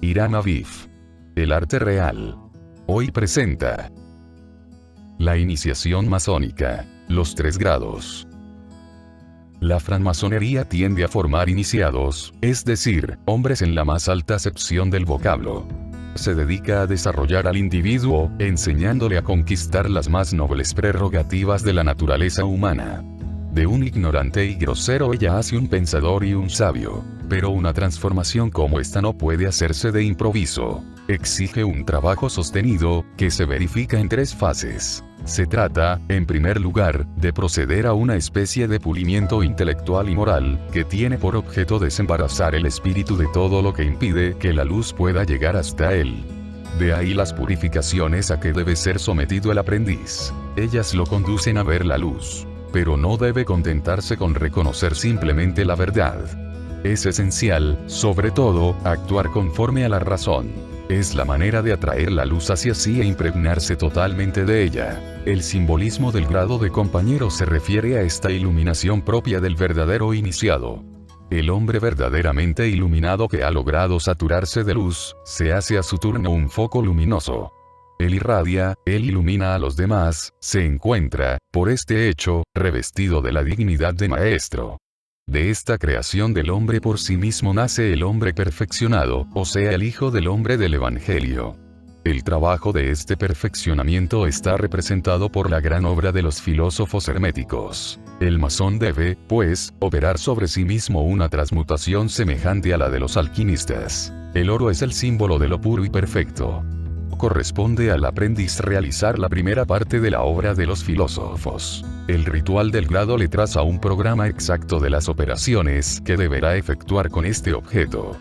Irán Aviv. El arte real. Hoy presenta la iniciación masónica. Los 3 grados. La francmasonería tiende a formar iniciados, es decir, hombres en la más alta acepción del vocablo. Se dedica a desarrollar al individuo, enseñándole a conquistar las más nobles prerrogativas de la naturaleza humana. De un ignorante y grosero ella hace un pensador y un sabio. Pero una transformación como esta no puede hacerse de improviso. Exige un trabajo sostenido, que se verifica en 3 fases. Se trata, en primer lugar, de proceder a una especie de pulimiento intelectual y moral, que tiene por objeto desembarazar el espíritu de todo lo que impide que la luz pueda llegar hasta él. De ahí las purificaciones a que debe ser sometido el aprendiz. Ellas lo conducen a ver la luz. Pero no debe contentarse con reconocer simplemente la verdad. Es esencial, sobre todo, actuar conforme a la razón. Es la manera de atraer la luz hacia sí e impregnarse totalmente de ella. El simbolismo del grado de compañero se refiere a esta iluminación propia del verdadero iniciado. El hombre verdaderamente iluminado que ha logrado saturarse de luz, se hace a su turno un foco luminoso. Él irradia, él ilumina a los demás, se encuentra, por este hecho, revestido de la dignidad de maestro. De esta creación del hombre por sí mismo nace el hombre perfeccionado, o sea el Hijo del Hombre del Evangelio. El trabajo de este perfeccionamiento está representado por la gran obra de los filósofos herméticos. El masón debe, pues, operar sobre sí mismo una transmutación semejante a la de los alquimistas. El oro es el símbolo de lo puro y perfecto. Corresponde al aprendiz realizar la primera parte de la obra de los filósofos. El ritual del grado le traza un programa exacto de las operaciones que deberá efectuar con este objeto.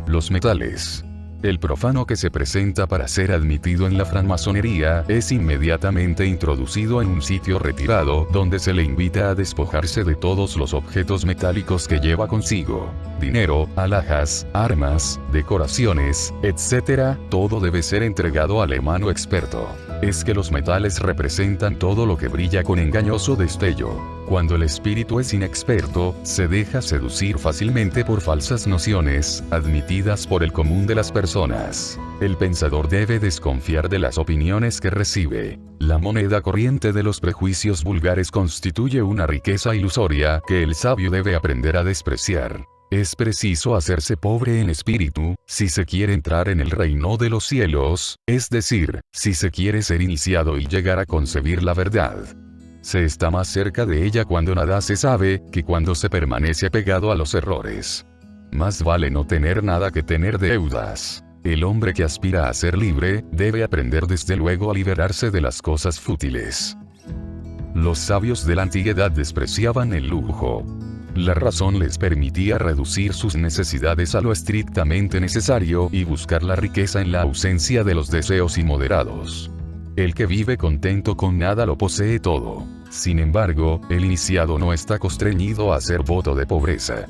Los metales. El profano que se presenta para ser admitido en la francmasonería es inmediatamente introducido en un sitio retirado donde se le invita a despojarse de todos los objetos metálicos que lleva consigo. Dinero, alhajas, armas, decoraciones, etc. Todo debe ser entregado al hermano experto. Es que los metales representan todo lo que brilla con engañoso destello. Cuando el espíritu es inexperto, se deja seducir fácilmente por falsas nociones, admitidas por el común de las personas. El pensador debe desconfiar de las opiniones que recibe. La moneda corriente de los prejuicios vulgares constituye una riqueza ilusoria que el sabio debe aprender a despreciar. Es preciso hacerse pobre en espíritu, si se quiere entrar en el reino de los cielos, es decir, si se quiere ser iniciado y llegar a concebir la verdad. Se está más cerca de ella cuando nada se sabe, que cuando se permanece apegado a los errores. Más vale no tener nada que tener deudas. El hombre que aspira a ser libre, debe aprender desde luego a liberarse de las cosas fútiles. Los sabios de la antigüedad despreciaban el lujo. La razón les permitía reducir sus necesidades a lo estrictamente necesario y buscar la riqueza en la ausencia de los deseos inmoderados. El que vive contento con nada lo posee todo. Sin embargo, el iniciado no está constreñido a hacer voto de pobreza.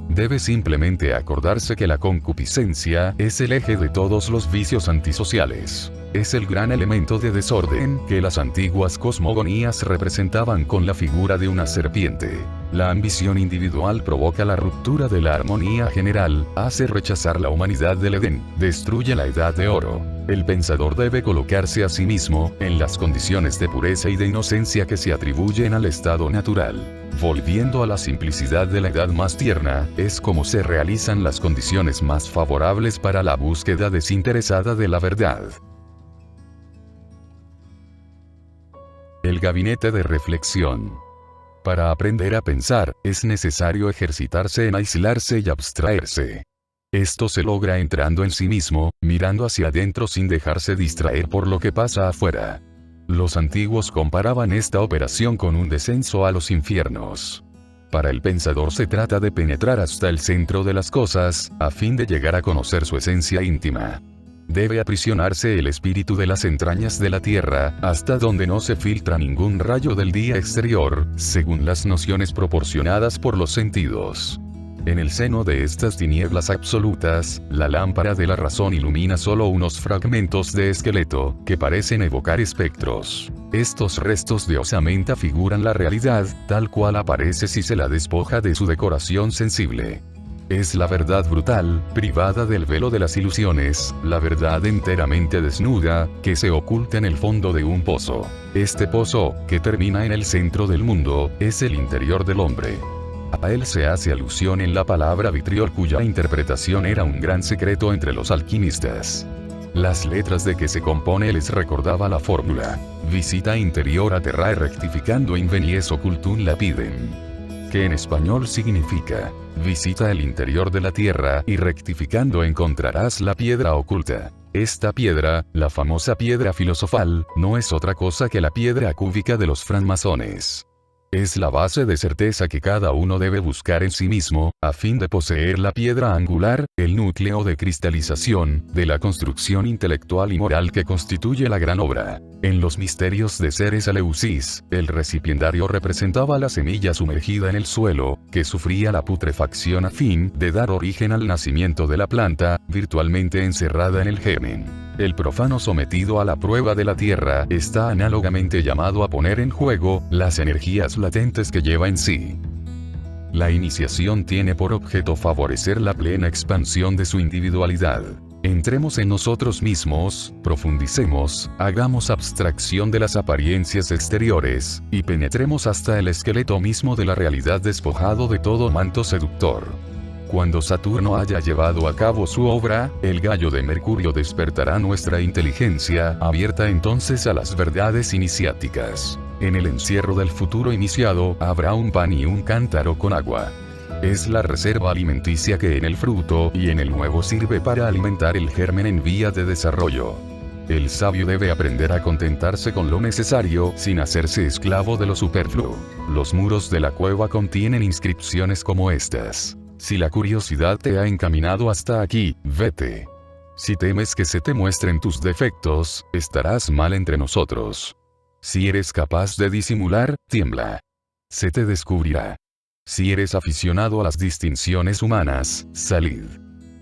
Debe simplemente acordarse que la concupiscencia es el eje de todos los vicios antisociales. Es el gran elemento de desorden que las antiguas cosmogonías representaban con la figura de una serpiente. La ambición individual provoca la ruptura de la armonía general, hace rechazar la humanidad del Edén, destruye la edad de oro. El pensador debe colocarse a sí mismo en las condiciones de pureza y de inocencia que se atribuyen al estado natural. Volviendo a la simplicidad de la edad más tierna, es como se realizan las condiciones más favorables para la búsqueda desinteresada de la verdad. El gabinete de reflexión. Para aprender a pensar, es necesario ejercitarse en aislarse y abstraerse. Esto se logra entrando en sí mismo, mirando hacia adentro sin dejarse distraer por lo que pasa afuera. Los antiguos comparaban esta operación con un descenso a los infiernos. Para el pensador se trata de penetrar hasta el centro de las cosas, a fin de llegar a conocer su esencia íntima. Debe aprisionarse el espíritu de las entrañas de la tierra, hasta donde no se filtra ningún rayo del día exterior, según las nociones proporcionadas por los sentidos. En el seno de estas tinieblas absolutas, la lámpara de la razón ilumina solo unos fragmentos de esqueleto, que parecen evocar espectros. Estos restos de osamenta figuran la realidad, tal cual aparece si se la despoja de su decoración sensible. Es la verdad brutal, privada del velo de las ilusiones, la verdad enteramente desnuda, que se oculta en el fondo de un pozo. Este pozo, que termina en el centro del mundo, es el interior del hombre. A él se hace alusión en la palabra vitriol, cuya interpretación era un gran secreto entre los alquimistas. Las letras de que se compone les recordaba la fórmula: visita interior a terrae rectificando invenies occultum lapidem, que en español significa: visita el interior de la tierra y rectificando encontrarás la piedra oculta. Esta piedra, la famosa piedra filosofal, no es otra cosa que la piedra cúbica de los francmasones. Es la base de certeza que cada uno debe buscar en sí mismo, a fin de poseer la piedra angular, el núcleo de cristalización, de la construcción intelectual y moral que constituye la gran obra. En los misterios de Ceres Eleusis, el recipiendario representaba la semilla sumergida en el suelo, que sufría la putrefacción a fin de dar origen al nacimiento de la planta, virtualmente encerrada en el germen. El profano sometido a la prueba de la tierra está análogamente llamado a poner en juego las energías latentes que lleva en sí. La iniciación tiene por objeto favorecer la plena expansión de su individualidad. Entremos en nosotros mismos, profundicemos, hagamos abstracción de las apariencias exteriores, y penetremos hasta el esqueleto mismo de la realidad despojado de todo manto seductor. Cuando Saturno haya llevado a cabo su obra, el gallo de Mercurio despertará nuestra inteligencia, abierta entonces a las verdades iniciáticas. En el encierro del futuro iniciado, habrá un pan y un cántaro con agua. Es la reserva alimenticia que en el fruto y en el huevo sirve para alimentar el germen en vía de desarrollo. El sabio debe aprender a contentarse con lo necesario, sin hacerse esclavo de lo superfluo. Los muros de la cueva contienen inscripciones como estas: si la curiosidad te ha encaminado hasta aquí, vete. Si temes que se te muestren tus defectos, estarás mal entre nosotros. Si eres capaz de disimular, tiembla. Se te descubrirá. Si eres aficionado a las distinciones humanas, salid.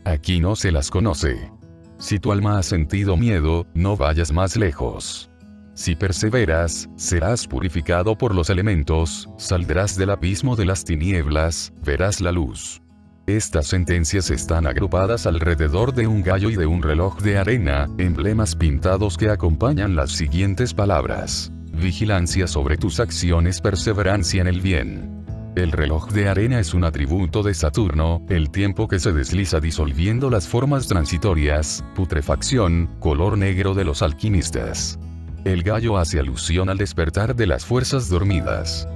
Aquí no se las conoce. Si tu alma ha sentido miedo, no vayas más lejos. Si perseveras, serás purificado por los elementos, saldrás del abismo de las tinieblas, verás la luz. Estas sentencias están agrupadas alrededor de un gallo y de un reloj de arena, emblemas pintados que acompañan las siguientes palabras: vigilancia sobre tus acciones, perseverancia en el bien. El reloj de arena es un atributo de Saturno, el tiempo que se desliza disolviendo las formas transitorias, putrefacción, color negro de los alquimistas. El gallo hace alusión al despertar de las fuerzas dormidas.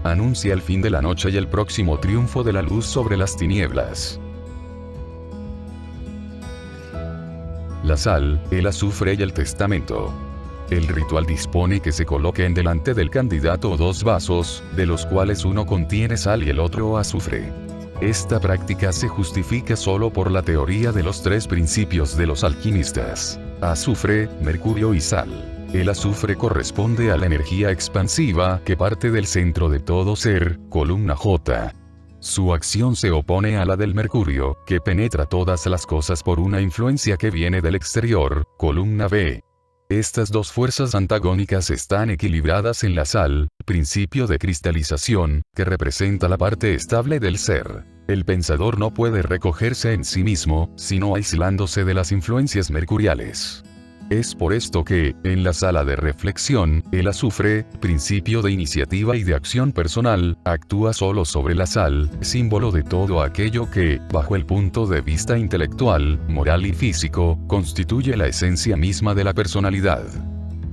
Anuncia el fin de la noche y el próximo triunfo de la luz sobre las tinieblas. La sal, el azufre y el testamento. El ritual dispone que se coloquen delante del candidato dos vasos, de los cuales uno contiene sal y el otro azufre. Esta práctica se justifica solo por la teoría de los tres principios de los alquimistas: azufre, mercurio y sal. El azufre corresponde a la energía expansiva que parte del centro de todo ser, columna J. Su acción se opone a la del mercurio, que penetra todas las cosas por una influencia que viene del exterior, columna B. Estas dos fuerzas antagónicas están equilibradas en la sal, principio de cristalización, que representa la parte estable del ser. El pensador no puede recogerse en sí mismo, sino aislándose de las influencias mercuriales. Es por esto que, en la sala de reflexión, el azufre, principio de iniciativa y de acción personal, actúa solo sobre la sal, símbolo de todo aquello que, bajo el punto de vista intelectual, moral y físico, constituye la esencia misma de la personalidad.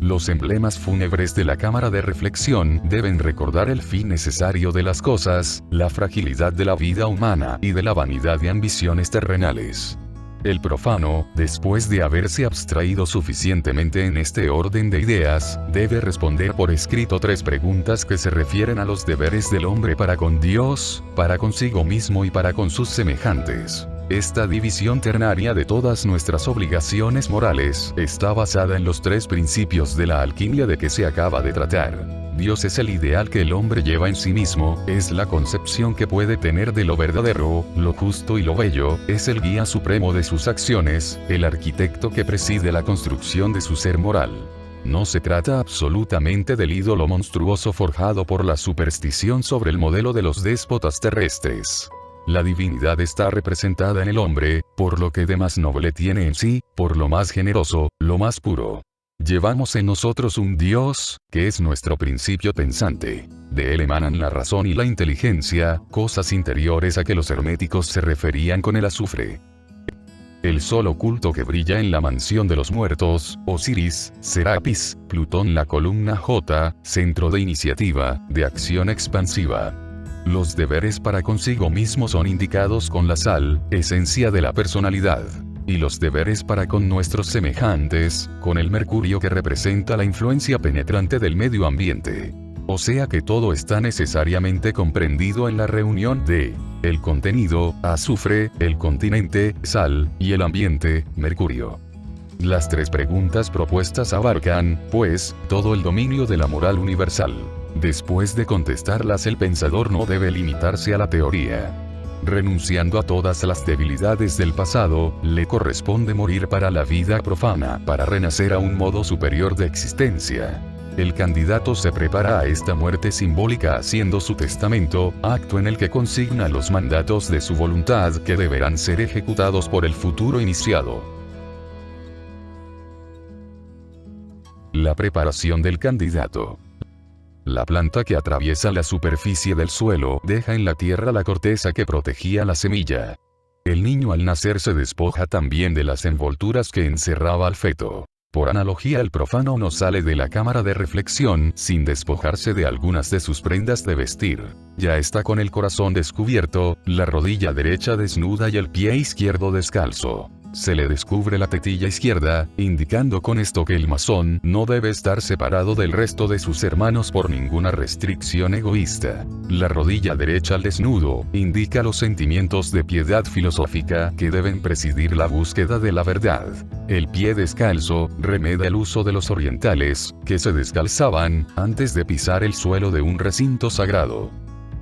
Los emblemas fúnebres de la cámara de reflexión deben recordar el fin necesario de las cosas, la fragilidad de la vida humana y de la vanidad de ambiciones terrenales. El profano, después de haberse abstraído suficientemente en este orden de ideas, debe responder por escrito tres preguntas que se refieren a los deberes del hombre para con Dios, para consigo mismo y para con sus semejantes. Esta división ternaria de todas nuestras obligaciones morales está basada en los tres principios de la alquimia de que se acaba de tratar. Dios es el ideal que el hombre lleva en sí mismo, es la concepción que puede tener de lo verdadero, lo justo y lo bello, es el guía supremo de sus acciones, el arquitecto que preside la construcción de su ser moral. No se trata absolutamente del ídolo monstruoso forjado por la superstición sobre el modelo de los déspotas terrestres. La divinidad está representada en el hombre, por lo que de más noble tiene en sí, por lo más generoso, lo más puro. Llevamos en nosotros un Dios, que es nuestro principio pensante. De él emanan la razón y la inteligencia, cosas interiores a que los herméticos se referían con el azufre. El sol oculto que brilla en la mansión de los muertos, Osiris, Serapis, Plutón la columna J, centro de iniciativa, de acción expansiva. Los deberes para consigo mismo son indicados con la sal, esencia de la personalidad. Y los deberes para con nuestros semejantes, con el mercurio que representa la influencia penetrante del medio ambiente. O sea que todo está necesariamente comprendido en la reunión de el contenido, azufre, el continente, sal, y el ambiente, mercurio. Las tres preguntas propuestas abarcan, pues, todo el dominio de la moral universal. Después de contestarlas, el pensador no debe limitarse a la teoría. Renunciando a todas las debilidades del pasado, le corresponde morir para la vida profana, para renacer a un modo superior de existencia. El candidato se prepara a esta muerte simbólica haciendo su testamento, acto en el que consigna los mandatos de su voluntad que deberán ser ejecutados por el futuro iniciado. La preparación del candidato. La planta que atraviesa la superficie del suelo deja en la tierra la corteza que protegía la semilla. El niño al nacer se despoja también de las envolturas que encerraba al feto. Por analogía, el profano no sale de la cámara de reflexión sin despojarse de algunas de sus prendas de vestir. Ya está con el corazón descubierto, la rodilla derecha desnuda y el pie izquierdo descalzo. Se le descubre la tetilla izquierda, indicando con esto que el masón no debe estar separado del resto de sus hermanos por ninguna restricción egoísta. La rodilla derecha al desnudo, indica los sentimientos de piedad filosófica que deben presidir la búsqueda de la verdad. El pie descalzo, remedia el uso de los orientales, que se descalzaban antes de pisar el suelo de un recinto sagrado.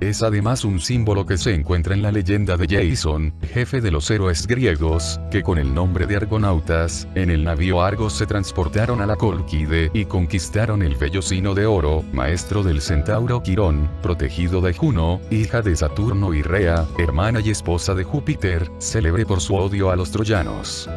Es además un símbolo que se encuentra en la leyenda de Jason, jefe de los héroes griegos, que con el nombre de argonautas, en el navío Argos se transportaron a la Cólquide y conquistaron el vellocino de oro, maestro del centauro Quirón, protegido de Juno, hija de Saturno y Rea, hermana y esposa de Júpiter, célebre por su odio a los troyanos.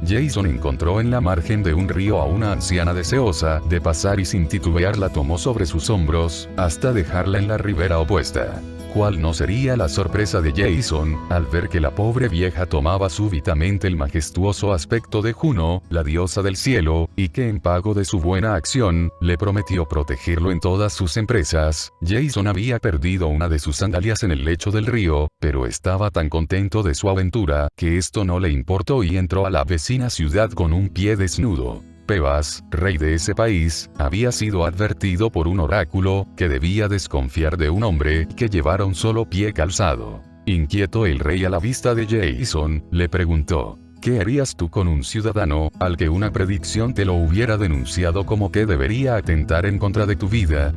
Jason encontró en la margen de un río a una anciana deseosa de pasar y sin titubear la tomó sobre sus hombros, hasta dejarla en la ribera opuesta. ¿Cuál no sería la sorpresa de Jason, al ver que la pobre vieja tomaba súbitamente el majestuoso aspecto de Juno, la diosa del cielo, y que en pago de su buena acción, le prometió protegerlo en todas sus empresas? Jason había perdido una de sus sandalias en el lecho del río, pero estaba tan contento de su aventura, que esto no le importó y entró a la vecina ciudad con un pie desnudo. Pebas, rey de ese país, había sido advertido por un oráculo, que debía desconfiar de un hombre que llevara un solo pie calzado. Inquieto el rey a la vista de Jason, le preguntó: ¿qué harías tú con un ciudadano, al que una predicción te lo hubiera denunciado como que debería atentar en contra de tu vida?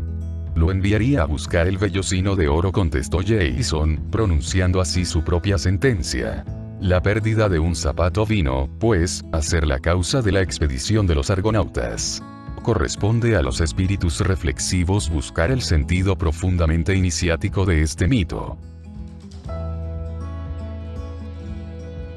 Lo enviaría a buscar el vellocino de oro, contestó Jason, pronunciando así su propia sentencia. La pérdida de un zapato vino, pues, a ser la causa de la expedición de los argonautas. Corresponde a los espíritus reflexivos buscar el sentido profundamente iniciático de este mito.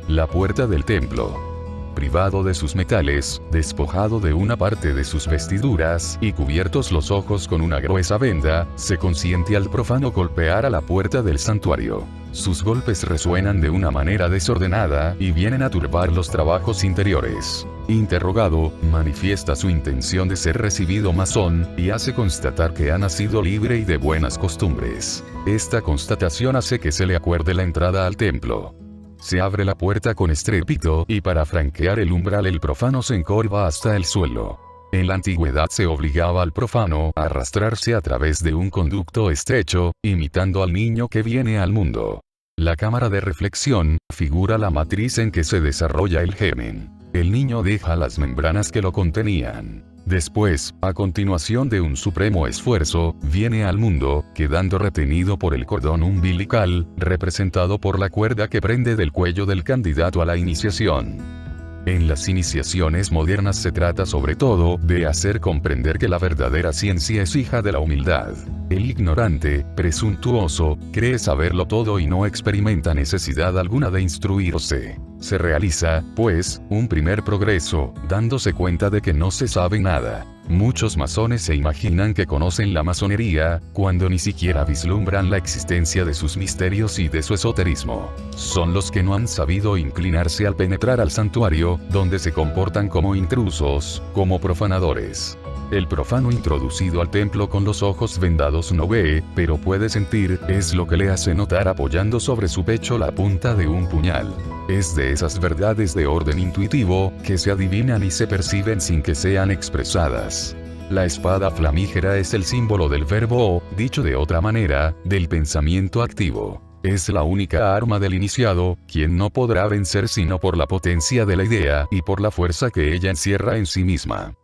La puerta del templo. Privado de sus metales, despojado de una parte de sus vestiduras, y cubiertos los ojos con una gruesa venda, se consiente al profano golpear a la puerta del santuario. Sus golpes resuenan de una manera desordenada, y vienen a turbar los trabajos interiores. Interrogado, manifiesta su intención de ser recibido masón, y hace constatar que ha nacido libre y de buenas costumbres. Esta constatación hace que se le acuerde la entrada al templo. Se abre la puerta con estrépito, y para franquear el umbral el profano se encorva hasta el suelo. En la antigüedad se obligaba al profano a arrastrarse a través de un conducto estrecho, imitando al niño que viene al mundo. La cámara de reflexión figura la matriz en que se desarrolla el germen. El niño deja las membranas que lo contenían. Después, a continuación de un supremo esfuerzo, viene al mundo, quedando retenido por el cordón umbilical, representado por la cuerda que prende del cuello del candidato a la iniciación. En las iniciaciones modernas se trata sobre todo de hacer comprender que la verdadera ciencia es hija de la humildad. El ignorante, presuntuoso, cree saberlo todo y no experimenta necesidad alguna de instruirse. Se realiza, pues, un primer progreso, dándose cuenta de que no se sabe nada. Muchos masones se imaginan que conocen la masonería, cuando ni siquiera vislumbran la existencia de sus misterios y de su esoterismo. Son los que no han sabido inclinarse al penetrar al santuario, donde se comportan como intrusos, como profanadores. El profano introducido al templo con los ojos vendados no ve, pero puede sentir, es lo que le hace notar apoyando sobre su pecho la punta de un puñal. Es de esas verdades de orden intuitivo, que se adivinan y se perciben sin que sean expresadas. La espada flamígera es el símbolo del verbo o, dicho de otra manera, del pensamiento activo. Es la única arma del iniciado, quien no podrá vencer sino por la potencia de la idea y por la fuerza que ella encierra en sí misma.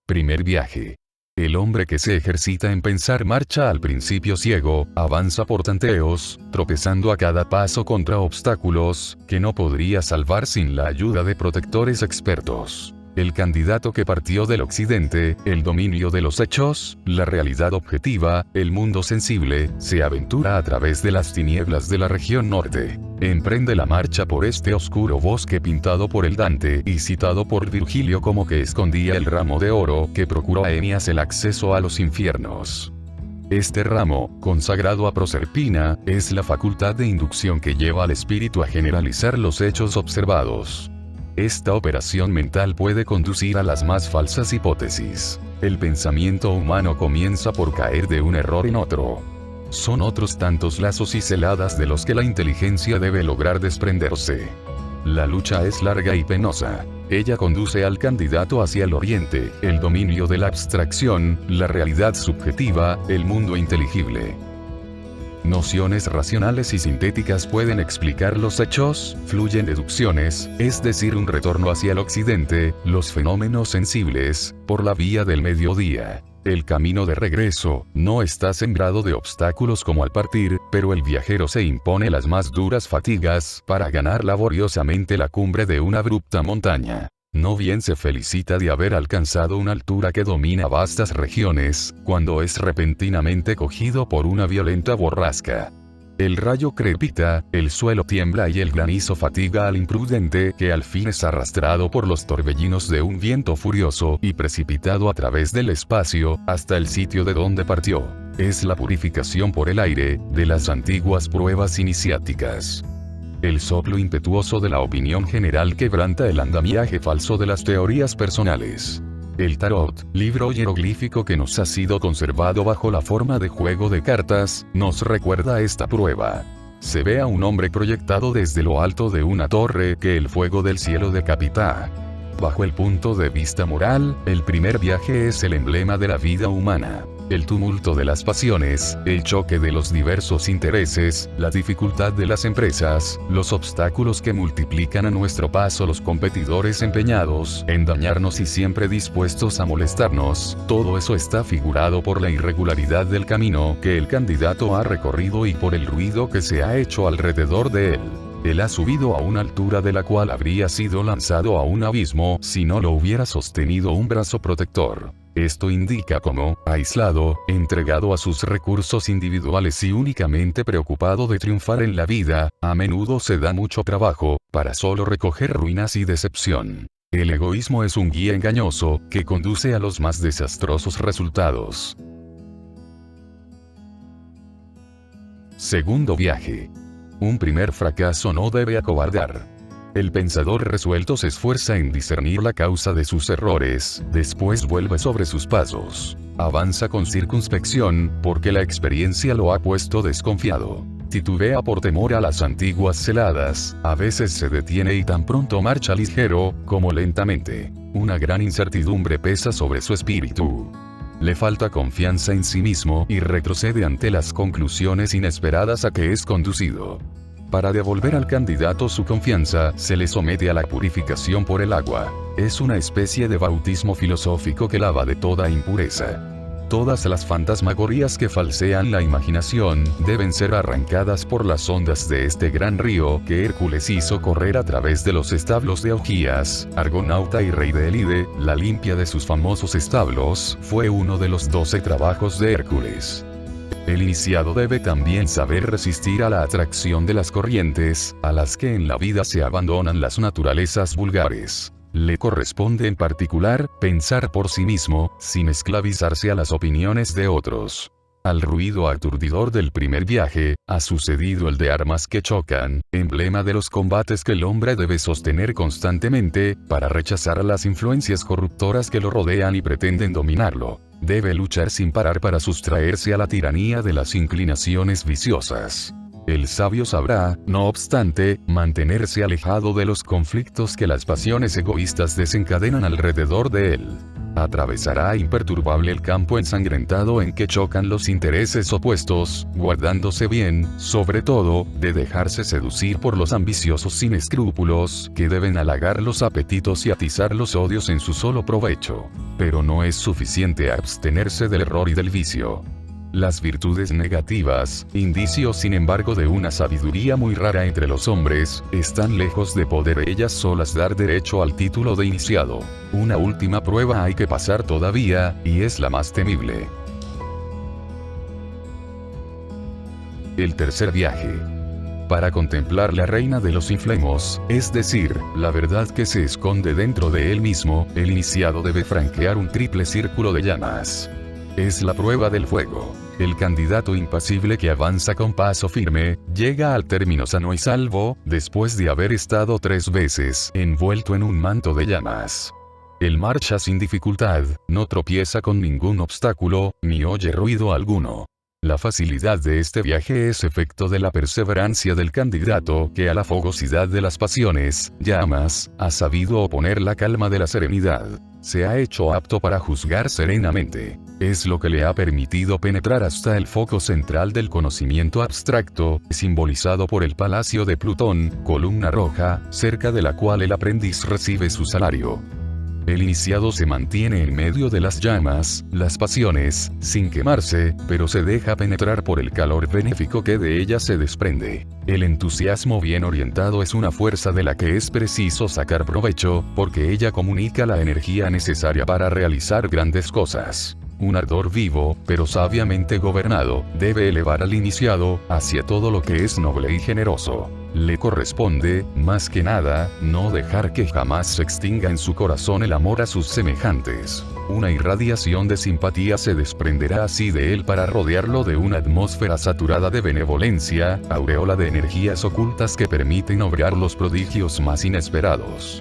Primer viaje. El hombre que se ejercita en pensar marcha al principio ciego, avanza por tanteos, tropezando a cada paso contra obstáculos, que no podría salvar sin la ayuda de protectores expertos. El candidato que partió del occidente, el dominio de los hechos, la realidad objetiva, el mundo sensible, se aventura a través de las tinieblas de la región norte. Emprende la marcha por este oscuro bosque pintado por el Dante y citado por Virgilio como que escondía el ramo de oro que procuró a Eneas el acceso a los infiernos. Este ramo, consagrado a Proserpina, es la facultad de inducción que lleva al espíritu a generalizar los hechos observados. Esta operación mental puede conducir a las más falsas hipótesis. El pensamiento humano comienza por caer de un error en otro. Son otros tantos lazos y celadas de los que la inteligencia debe lograr desprenderse. La lucha es larga y penosa. Ella conduce al candidato hacia el oriente, el dominio de la abstracción, la realidad subjetiva, el mundo inteligible. Nociones racionales y sintéticas pueden explicar los hechos, fluyen deducciones, es decir, un retorno hacia el occidente, los fenómenos sensibles, por la vía del mediodía. El camino de regreso no está sembrado de obstáculos como al partir, pero el viajero se impone las más duras fatigas para ganar laboriosamente la cumbre de una abrupta montaña. No bien se felicita de haber alcanzado una altura que domina vastas regiones, cuando es repentinamente cogido por una violenta borrasca. El rayo crepita, el suelo tiembla y el granizo fatiga al imprudente que al fin es arrastrado por los torbellinos de un viento furioso y precipitado a través del espacio, hasta el sitio de donde partió. Es la purificación por el aire, de las antiguas pruebas iniciáticas. El soplo impetuoso de la opinión general quebranta el andamiaje falso de las teorías personales. El tarot, libro hieroglífico que nos ha sido conservado bajo la forma de juego de cartas, nos recuerda esta prueba. Se ve a un hombre proyectado desde lo alto de una torre que el fuego del cielo decapita. Bajo el punto de vista moral, el primer viaje es el emblema de la vida humana. El tumulto de las pasiones, el choque de los diversos intereses, la dificultad de las empresas, los obstáculos que multiplican a nuestro paso los competidores empeñados en dañarnos y siempre dispuestos a molestarnos, todo eso está figurado por la irregularidad del camino que el candidato ha recorrido y por el ruido que se ha hecho alrededor de él. Él ha subido a una altura de la cual habría sido lanzado a un abismo si no lo hubiera sostenido un brazo protector. Esto indica cómo, aislado, entregado a sus recursos individuales y únicamente preocupado de triunfar en la vida, a menudo se da mucho trabajo, para solo recoger ruinas y decepción. El egoísmo es un guía engañoso, que conduce a los más desastrosos resultados. Segundo viaje. Un primer fracaso no debe acobardar. El pensador resuelto se esfuerza en discernir la causa de sus errores, después vuelve sobre sus pasos. Avanza con circunspección, porque la experiencia lo ha puesto desconfiado. Titubea por temor a las antiguas celadas, a veces se detiene y tan pronto marcha ligero, como lentamente. Una gran incertidumbre pesa sobre su espíritu. Le falta confianza en sí mismo y retrocede ante las conclusiones inesperadas a que es conducido. Para devolver al candidato su confianza, se le somete a la purificación por el agua. Es una especie de bautismo filosófico que lava de toda impureza. Todas las fantasmagorías que falsean la imaginación deben ser arrancadas por las ondas de este gran río que Hércules hizo correr a través de los establos de Augías, Argonauta y rey de Elide. La limpia de sus famosos establos fue uno de los 12 trabajos de Hércules. El iniciado debe también saber resistir a la atracción de las corrientes, a las que en la vida se abandonan las naturalezas vulgares. Le corresponde en particular, pensar por sí mismo, sin esclavizarse a las opiniones de otros. Al ruido aturdidor del primer viaje, ha sucedido el de armas que chocan, emblema de los combates que el hombre debe sostener constantemente, para rechazar las influencias corruptoras que lo rodean y pretenden dominarlo. Debe luchar sin parar para sustraerse a la tiranía de las inclinaciones viciosas. El sabio sabrá, no obstante, mantenerse alejado de los conflictos que las pasiones egoístas desencadenan alrededor de él. Atravesará imperturbable el campo ensangrentado en que chocan los intereses opuestos, guardándose bien, sobre todo, de dejarse seducir por los ambiciosos sin escrúpulos, que deben halagar los apetitos y atizar los odios en su solo provecho. Pero no es suficiente abstenerse del error y del vicio. Las virtudes negativas, indicios sin embargo de una sabiduría muy rara entre los hombres, están lejos de poder ellas solas dar derecho al título de iniciado. Una última prueba hay que pasar todavía, y es la más temible. El tercer viaje. Para contemplar la reina de los inflemos, es decir, la verdad que se esconde dentro de él mismo, el iniciado debe franquear un triple círculo de llamas. Es la prueba del fuego. El candidato impasible que avanza con paso firme, llega al término sano y salvo, después de haber estado 3 veces envuelto en un manto de llamas. Él marcha sin dificultad, no tropieza con ningún obstáculo, ni oye ruido alguno. La facilidad de este viaje es efecto de la perseverancia del candidato que a la fogosidad de las pasiones, llamas, ha sabido oponer la calma de la serenidad. Se ha hecho apto para juzgar serenamente. Es lo que le ha permitido penetrar hasta el foco central del conocimiento abstracto, simbolizado por el palacio de Plutón, columna roja, cerca de la cual el aprendiz recibe su salario. El iniciado se mantiene en medio de las llamas, las pasiones, sin quemarse, pero se deja penetrar por el calor benéfico que de ellas se desprende. El entusiasmo bien orientado es una fuerza de la que es preciso sacar provecho, porque ella comunica la energía necesaria para realizar grandes cosas. Un ardor vivo, pero sabiamente gobernado, debe elevar al iniciado hacia todo lo que es noble y generoso. Le corresponde, más que nada, no dejar que jamás se extinga en su corazón el amor a sus semejantes. Una irradiación de simpatía se desprenderá así de él para rodearlo de una atmósfera saturada de benevolencia, aureola de energías ocultas que permiten obrar los prodigios más inesperados.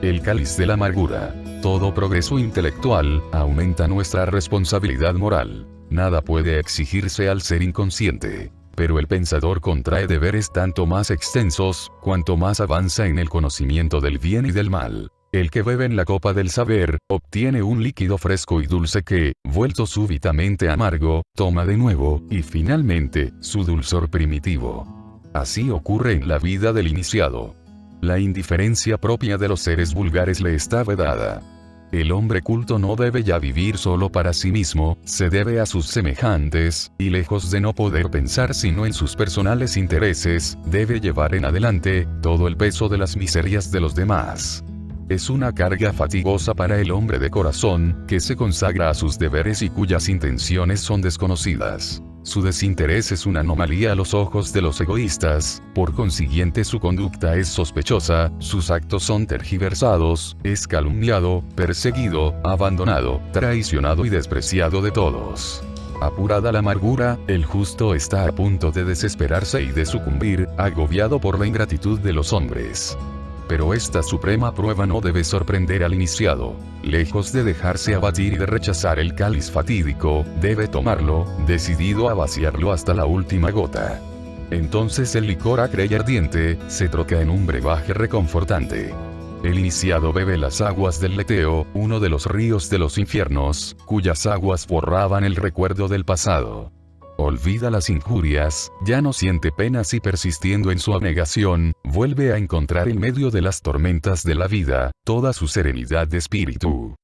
El cáliz de la amargura. Todo progreso intelectual aumenta nuestra responsabilidad moral. Nada puede exigirse al ser inconsciente. Pero el pensador contrae deberes tanto más extensos, cuanto más avanza en el conocimiento del bien y del mal. El que bebe en la copa del saber, obtiene un líquido fresco y dulce que, vuelto súbitamente amargo, toma de nuevo, y finalmente, su dulzor primitivo. Así ocurre en la vida del iniciado. La indiferencia propia de los seres vulgares le está vedada. El hombre culto no debe ya vivir solo para sí mismo, se debe a sus semejantes, y lejos de no poder pensar sino en sus personales intereses, debe llevar en adelante todo el peso de las miserias de los demás. Es una carga fatigosa para el hombre de corazón, que se consagra a sus deberes y cuyas intenciones son desconocidas. Su desinterés es una anomalía a los ojos de los egoístas, por consiguiente su conducta es sospechosa, sus actos son tergiversados, es calumniado, perseguido, abandonado, traicionado y despreciado de todos. Apurada la amargura, el justo está a punto de desesperarse y de sucumbir, agobiado por la ingratitud de los hombres. Pero esta suprema prueba no debe sorprender al iniciado. Lejos de dejarse abatir y de rechazar el cáliz fatídico, debe tomarlo, decidido a vaciarlo hasta la última gota. Entonces el licor acre y ardiente, se troca en un brebaje reconfortante. El iniciado bebe las aguas del Leteo, uno de los ríos de los infiernos, cuyas aguas borraban el recuerdo del pasado. olvida las injurias, ya no siente penas y persistiendo en su abnegación, vuelve a encontrar en medio de las tormentas de la vida, toda su serenidad de espíritu.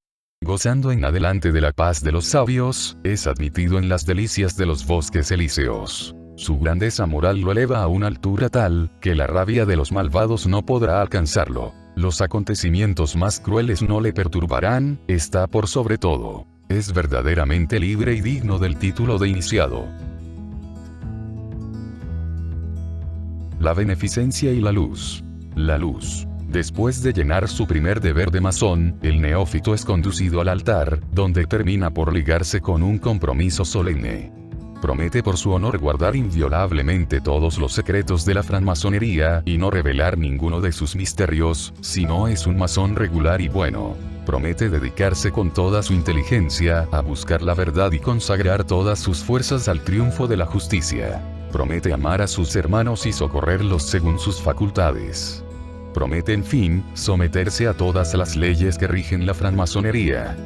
Gozando en adelante de la paz de los sabios, es admitido en las delicias de los bosques elíseos. Su grandeza moral lo eleva a una altura tal, que la rabia de los malvados no podrá alcanzarlo. Los acontecimientos más crueles no le perturbarán, está por sobre todo. Es verdaderamente libre y digno del título de iniciado. La beneficencia y la luz. La luz. Después de llenar su primer deber de masón, el neófito es conducido al altar, donde termina por ligarse con un compromiso solemne. Promete por su honor guardar inviolablemente todos los secretos de la francmasonería y no revelar ninguno de sus misterios, si no es un masón regular y bueno. Promete dedicarse con toda su inteligencia a buscar la verdad y consagrar todas sus fuerzas al triunfo de la justicia. Promete amar a sus hermanos y socorrerlos según sus facultades. Promete, en fin, someterse a todas las leyes que rigen la francmasonería.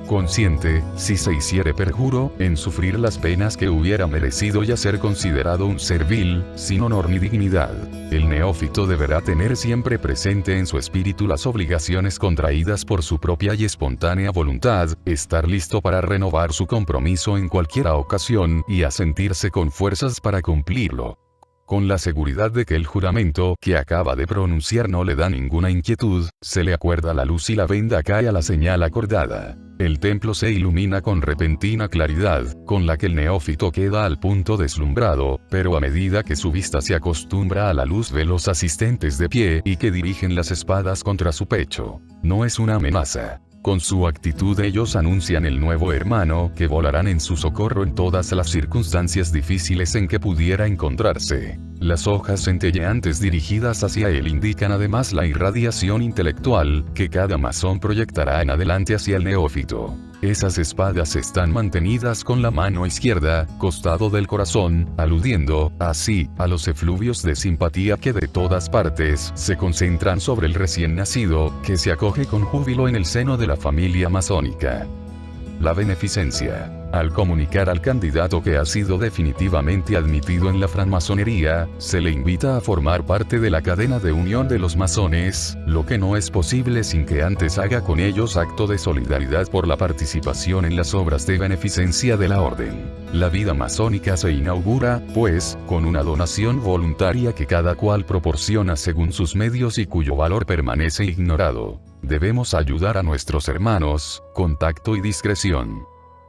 Consciente, si se hiciere perjuro, en sufrir las penas que hubiera merecido y a ser considerado un servil, sin honor ni dignidad. El neófito deberá tener siempre presente en su espíritu las obligaciones contraídas por su propia y espontánea voluntad, estar listo para renovar su compromiso en cualquier ocasión y a sentirse con fuerzas para cumplirlo. Con la seguridad de que el juramento que acaba de pronunciar no le da ninguna inquietud, se le acuerda la luz y la venda cae a la señal acordada. El templo se ilumina con repentina claridad, con la que el neófito queda al punto deslumbrado, pero a medida que su vista se acostumbra a la luz ve los asistentes de pie y que dirigen las espadas contra su pecho. No es una amenaza. Con su actitud ellos anuncian el nuevo hermano que volarán en su socorro en todas las circunstancias difíciles en que pudiera encontrarse. Las hojas centelleantes dirigidas hacia él indican además la irradiación intelectual que cada masón proyectará en adelante hacia el neófito. Esas espadas están mantenidas con la mano izquierda, costado del corazón, aludiendo, así, a los efluvios de simpatía que de todas partes se concentran sobre el recién nacido, que se acoge con júbilo en el seno de la familia masónica. La beneficencia. Al comunicar al candidato que ha sido definitivamente admitido en la francmasonería, se le invita a formar parte de la cadena de unión de los masones, lo que no es posible sin que antes haga con ellos acto de solidaridad por la participación en las obras de beneficencia de la orden. La vida masónica se inaugura, pues, con una donación voluntaria que cada cual proporciona según sus medios y cuyo valor permanece ignorado. Debemos ayudar a nuestros hermanos, con tacto y discreción.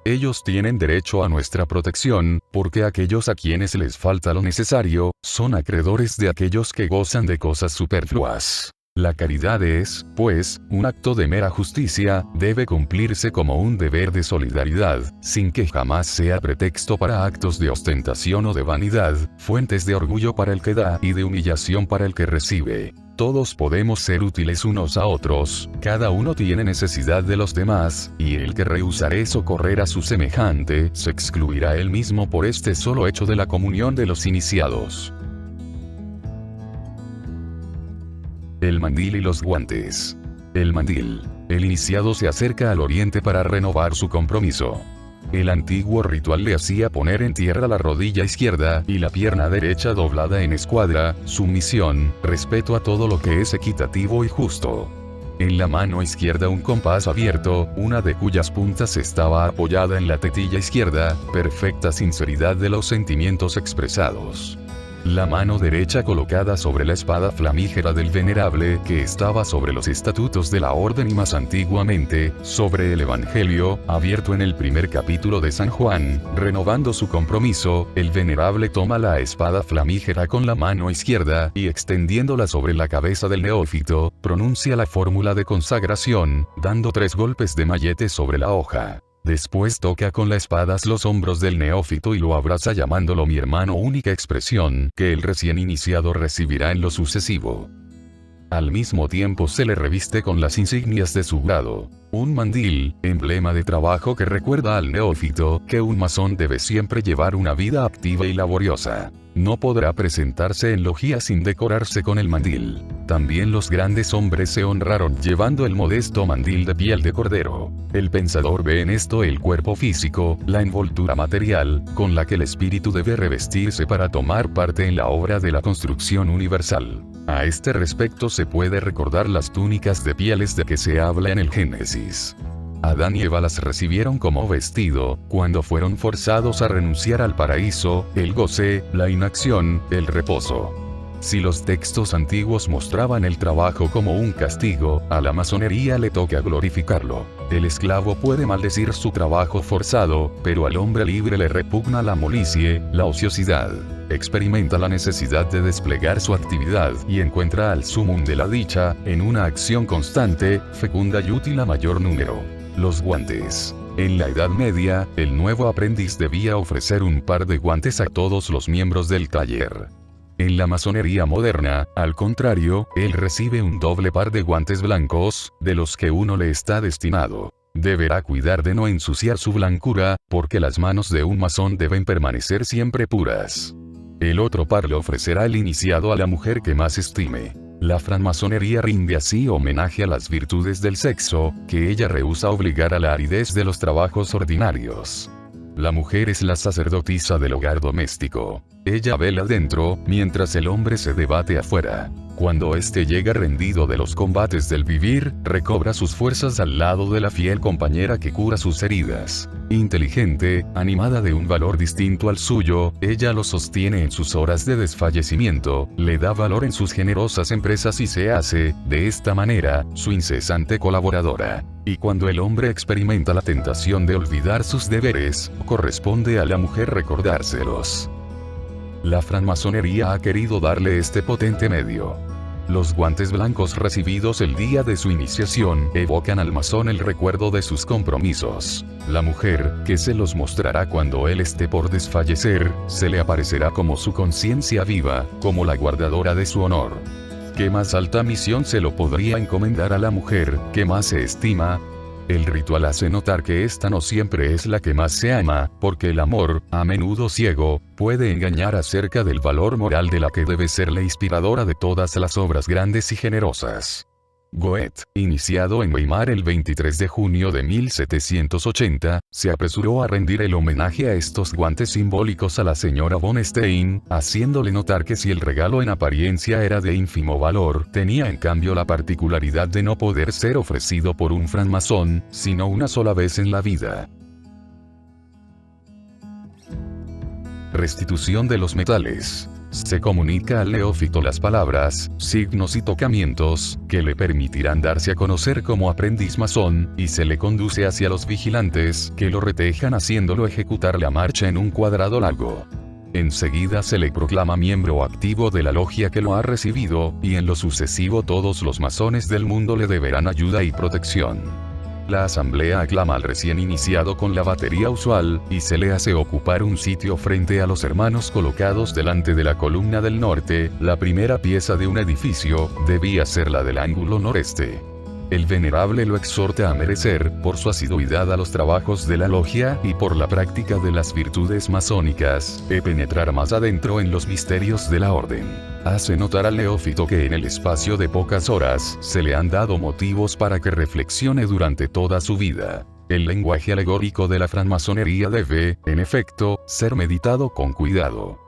Ellos tienen derecho a nuestra protección, porque aquellos a quienes les falta lo necesario, son acreedores de aquellos que gozan de cosas superfluas. La caridad es, pues, un acto de mera justicia, debe cumplirse como un deber de solidaridad, sin que jamás sea pretexto para actos de ostentación o de vanidad, fuentes de orgullo para el que da y de humillación para el que recibe. Todos podemos ser útiles unos a otros, cada uno tiene necesidad de los demás, y el que rehusare socorrer a su semejante, se excluirá él mismo por este solo hecho de la comunión de los iniciados. El mandil y los guantes. El mandil. El iniciado se acerca al oriente para renovar su compromiso. El antiguo ritual le hacía poner en tierra la rodilla izquierda y la pierna derecha doblada en escuadra, sumisión, respeto a todo lo que es equitativo y justo. En la mano izquierda un compás abierto, una de cuyas puntas estaba apoyada en la tetilla izquierda, perfecta sinceridad de los sentimientos expresados. La mano derecha colocada sobre la espada flamígera del venerable que estaba sobre los estatutos de la orden y más antiguamente, sobre el Evangelio, abierto en el primer capítulo de San Juan, renovando su compromiso, el venerable toma la espada flamígera con la mano izquierda y extendiéndola sobre la cabeza del neófito, pronuncia la fórmula de consagración, dando 3 golpes de mallete sobre la hoja. Después toca con la espada los hombros del neófito y lo abraza llamándolo mi hermano, única expresión que el recién iniciado recibirá en lo sucesivo. Al mismo tiempo se le reviste con las insignias de su grado, un mandil, emblema de trabajo que recuerda al neófito que un masón debe siempre llevar una vida activa y laboriosa. No podrá presentarse en logía sin decorarse con el mandil. También los grandes hombres se honraron llevando el modesto mandil de piel de cordero. El pensador ve en esto el cuerpo físico, la envoltura material, con la que el espíritu debe revestirse para tomar parte en la obra de la construcción universal. A este respecto se puede recordar las túnicas de pieles de que se habla en el Génesis. Adán y Eva las recibieron como vestido, cuando fueron forzados a renunciar al paraíso, el goce, la inacción, el reposo. Si los textos antiguos mostraban el trabajo como un castigo, a la masonería le toca glorificarlo. El esclavo puede maldecir su trabajo forzado, pero al hombre libre le repugna la molicie, la ociosidad. Experimenta la necesidad de desplegar su actividad y encuentra al sumum de la dicha, en una acción constante, fecunda y útil a mayor número. Los guantes. En la Edad Media, el nuevo aprendiz debía ofrecer un par de guantes a todos los miembros del taller. En la masonería moderna, al contrario, él recibe un doble par de guantes blancos, de los que uno le está destinado. Deberá cuidar de no ensuciar su blancura, porque las manos de un masón deben permanecer siempre puras. El otro par le ofrecerá el iniciado a la mujer que más estime. La francmasonería rinde así homenaje a las virtudes del sexo, que ella rehúsa obligar a la aridez de los trabajos ordinarios. La mujer es la sacerdotisa del hogar doméstico. Ella vela dentro, mientras el hombre se debate afuera. Cuando éste llega rendido de los combates del vivir, recobra sus fuerzas al lado de la fiel compañera que cura sus heridas. Inteligente, animada de un valor distinto al suyo, ella lo sostiene en sus horas de desfallecimiento, le da valor en sus generosas empresas y se hace, de esta manera, su incesante colaboradora. Y cuando el hombre experimenta la tentación de olvidar sus deberes, corresponde a la mujer recordárselos. La francmasonería ha querido darle este potente medio. Los guantes blancos recibidos el día de su iniciación evocan al masón el recuerdo de sus compromisos. La mujer, que se los mostrará cuando él esté por desfallecer, se le aparecerá como su conciencia viva, como la guardadora de su honor. ¿Qué más alta misión se lo podría encomendar a la mujer, que más se estima? El ritual hace notar que esta no siempre es la que más se ama, porque el amor, a menudo ciego, puede engañar acerca del valor moral de la que debe ser la inspiradora de todas las obras grandes y generosas. Goethe, iniciado en Weimar el 23 de junio de 1780, se apresuró a rendir el homenaje a estos guantes simbólicos a la señora von Stein, haciéndole notar que si el regalo en apariencia era de ínfimo valor, tenía en cambio la particularidad de no poder ser ofrecido por un francmasón, sino una sola vez en la vida. Restitución de los metales. Se comunica al neófito las palabras, signos y tocamientos, que le permitirán darse a conocer como aprendiz masón, y se le conduce hacia los vigilantes, que lo retejan haciéndolo ejecutar la marcha en un cuadrado largo. Enseguida se le proclama miembro activo de la logia que lo ha recibido, y en lo sucesivo todos los masones del mundo le deberán ayuda y protección. La asamblea aclama al recién iniciado con la batería usual, y se le hace ocupar un sitio frente a los hermanos colocados delante de la columna del norte. La primera pieza de un edificio debía ser la del ángulo noreste. El venerable lo exhorta a merecer, por su asiduidad a los trabajos de la logia y por la práctica de las virtudes masónicas, penetrar más adentro en los misterios de la orden. Hace notar al neófito que en el espacio de pocas horas se le han dado motivos para que reflexione durante toda su vida. El lenguaje alegórico de la francmasonería debe, en efecto, ser meditado con cuidado.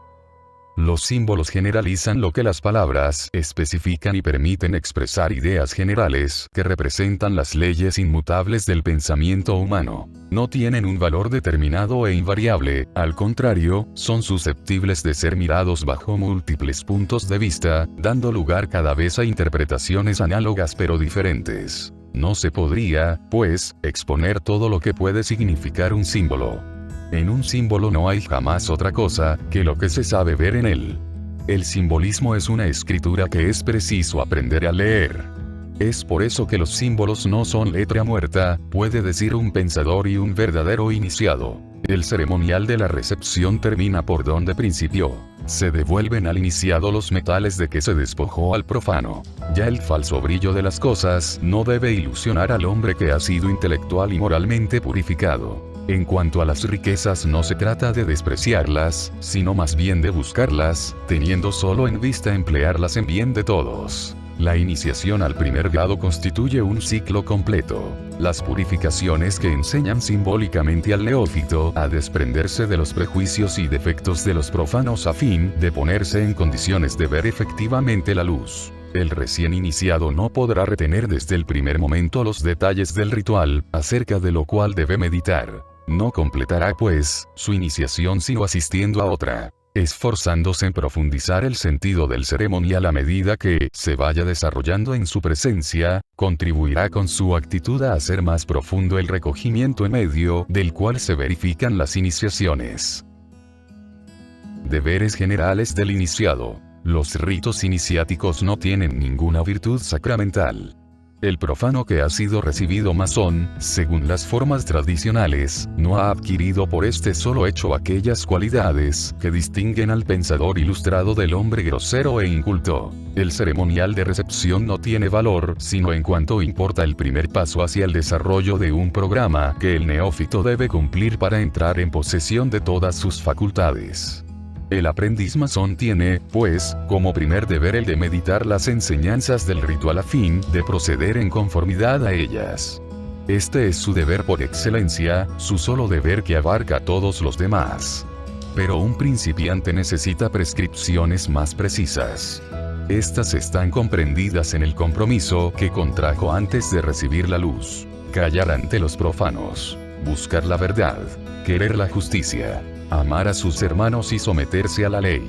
Los símbolos generalizan lo que las palabras especifican y permiten expresar ideas generales que representan las leyes inmutables del pensamiento humano. No tienen un valor determinado e invariable, al contrario, son susceptibles de ser mirados bajo múltiples puntos de vista, dando lugar cada vez a interpretaciones análogas pero diferentes. No se podría, pues, exponer todo lo que puede significar un símbolo. En un símbolo no hay jamás otra cosa que lo que se sabe ver en él. El simbolismo es una escritura que es preciso aprender a leer. Es por eso que los símbolos no son letra muerta, puede decir un pensador y un verdadero iniciado. El ceremonial de la recepción termina por donde principió. Se devuelven al iniciado los metales de que se despojó al profano. Ya el falso brillo de las cosas no debe ilusionar al hombre que ha sido intelectual y moralmente purificado. En cuanto a las riquezas, no se trata de despreciarlas, sino más bien de buscarlas, teniendo solo en vista emplearlas en bien de todos. La iniciación al primer grado constituye un ciclo completo. Las purificaciones que enseñan simbólicamente al neófito a desprenderse de los prejuicios y defectos de los profanos a fin de ponerse en condiciones de ver efectivamente la luz. El recién iniciado no podrá retener desde el primer momento los detalles del ritual, acerca de lo cual debe meditar. No completará pues su iniciación sino asistiendo a otra, esforzándose en profundizar el sentido del ceremonial a medida que se vaya desarrollando en su presencia, contribuirá con su actitud a hacer más profundo el recogimiento en medio del cual se verifican las iniciaciones. Deberes generales del iniciado. Los ritos iniciáticos no tienen ninguna virtud sacramental. El profano que ha sido recibido masón, según las formas tradicionales, no ha adquirido por este solo hecho aquellas cualidades que distinguen al pensador ilustrado del hombre grosero e inculto. El ceremonial de recepción no tiene valor sino en cuanto importa el primer paso hacia el desarrollo de un programa que el neófito debe cumplir para entrar en posesión de todas sus facultades. El aprendiz masón tiene, pues, como primer deber el de meditar las enseñanzas del ritual a fin de proceder en conformidad a ellas. Este es su deber por excelencia, su solo deber que abarca a todos los demás. Pero un principiante necesita prescripciones más precisas. Estas están comprendidas en el compromiso que contrajo antes de recibir la luz. Callar ante los profanos, buscar la verdad, querer la justicia, amar a sus hermanos y someterse a la ley.